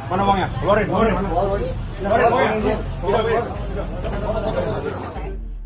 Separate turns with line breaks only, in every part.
Mana uangnya? Keluarin, keluarin. Keluarin uangnya.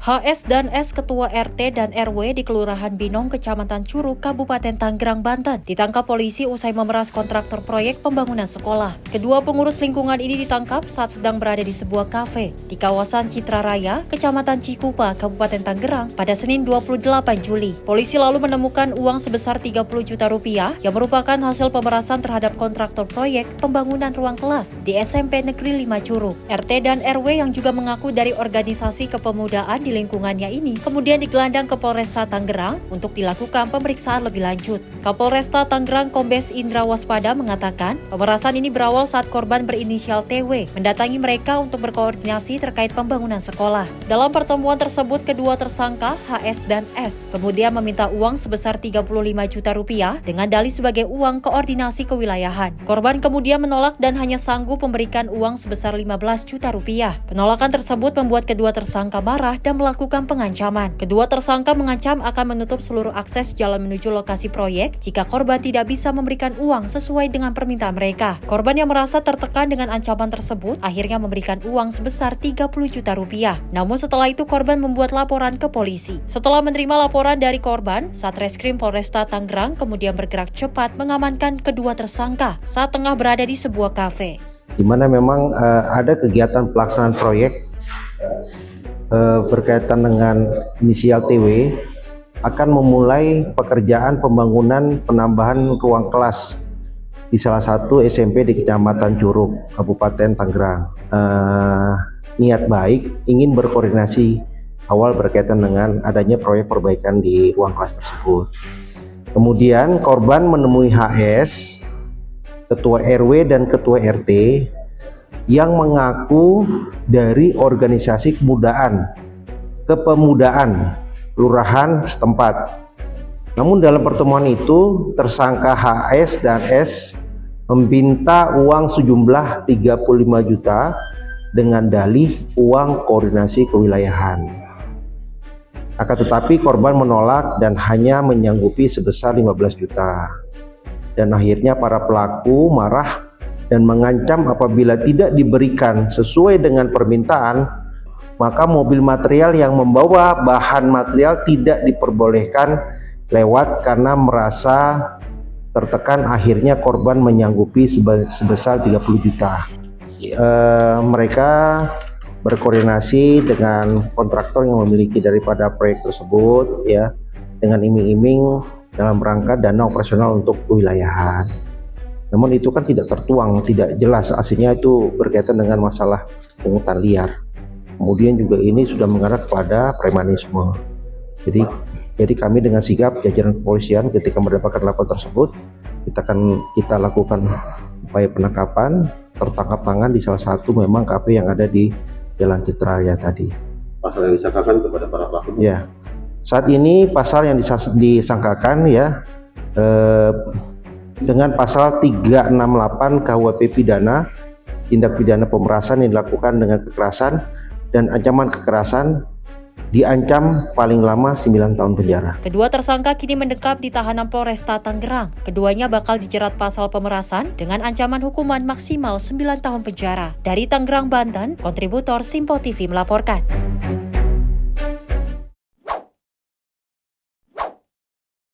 HS dan S Ketua RT dan RW di Kelurahan Binong, Kecamatan Curug, Kabupaten Tanggerang, Banten, ditangkap polisi usai memeras kontraktor proyek pembangunan sekolah. Kedua pengurus lingkungan ini ditangkap saat sedang berada di sebuah kafe di kawasan Citra Raya, Kecamatan Cikupa, Kabupaten Tanggerang, pada Senin 28 Juli. Polisi lalu menemukan uang sebesar 30 juta rupiah yang merupakan hasil pemerasan terhadap kontraktor proyek pembangunan ruang kelas di SMP Negeri 5 Curug. RT dan RW yang juga mengaku dari organisasi kepemudaan di lingkungannya ini kemudian digelandang ke Polresta Tanggerang untuk dilakukan pemeriksaan lebih lanjut. Kapolresta Tanggerang Kombes Indra Waspada mengatakan pemerasan ini berawal saat korban berinisial TW mendatangi mereka untuk berkoordinasi terkait pembangunan sekolah. Dalam pertemuan tersebut, kedua tersangka HS dan S kemudian meminta uang sebesar 35 juta rupiah dengan dalih sebagai uang koordinasi kewilayahan. Korban kemudian menolak dan hanya sanggup memberikan uang sebesar 15 juta rupiah. Penolakan tersebut membuat kedua tersangka marah dan melakukan pengancaman. Kedua tersangka mengancam akan menutup seluruh akses jalan menuju lokasi proyek jika korban tidak bisa memberikan uang sesuai dengan permintaan mereka. Korban yang merasa tertekan dengan ancaman tersebut akhirnya memberikan uang sebesar 30 juta rupiah. Namun setelah itu korban membuat laporan ke polisi. Setelah menerima laporan dari korban, Satreskrim Polresta Tanggerang kemudian bergerak cepat mengamankan kedua tersangka saat tengah berada di sebuah kafe.
Di mana memang ada kegiatan pelaksanaan proyek berkaitan dengan inisial TW akan memulai pekerjaan pembangunan penambahan ruang kelas di salah satu SMP di Kecamatan Curug, Kabupaten Tanggerang. Niat baik ingin berkoordinasi awal berkaitan dengan adanya proyek perbaikan di ruang kelas tersebut. Kemudian korban menemui HS, Ketua RW dan Ketua RT yang mengaku dari organisasi kepemudaan kelurahan setempat. Namun dalam pertemuan itu tersangka HS dan S meminta uang sejumlah 35 juta dengan dalih uang koordinasi kewilayahan. Akan tetapi korban menolak dan hanya menyanggupi sebesar 15 juta. Dan akhirnya para pelaku marah dan mengancam apabila tidak diberikan sesuai dengan permintaan, maka mobil material yang membawa bahan material tidak diperbolehkan lewat karena merasa tertekan. Akhirnya korban menyanggupi sebesar 30 juta. Mereka berkoordinasi dengan kontraktor yang memiliki daripada proyek tersebut ya, dengan iming-iming dalam rangka dana operasional untuk kewilayahan. Namun itu kan tidak tertuang, tidak jelas aslinya, itu berkaitan dengan masalah pungutan liar. Kemudian juga ini sudah mengarah kepada premanisme. Jadi kami dengan sigap jajaran kepolisian ketika mendapatkan laporan tersebut, kita lakukan upaya penangkapan, tertangkap tangan di salah satu memang kafe yang ada di Jalan Citra Raya tadi.
Pasal yang disangkakan kepada para pelaku?
Ya, saat ini pasal yang disangkakan ya dengan pasal 368 KUHP pidana, tindak pidana pemerasan yang dilakukan dengan kekerasan dan ancaman kekerasan, diancam paling lama 9 tahun penjara.
Kedua tersangka kini mendekam di tahanan Polresta Tanggerang. Keduanya bakal dijerat pasal pemerasan dengan ancaman hukuman maksimal 9 tahun penjara. Dari Tanggerang, Banten, kontributor Simpo TV melaporkan.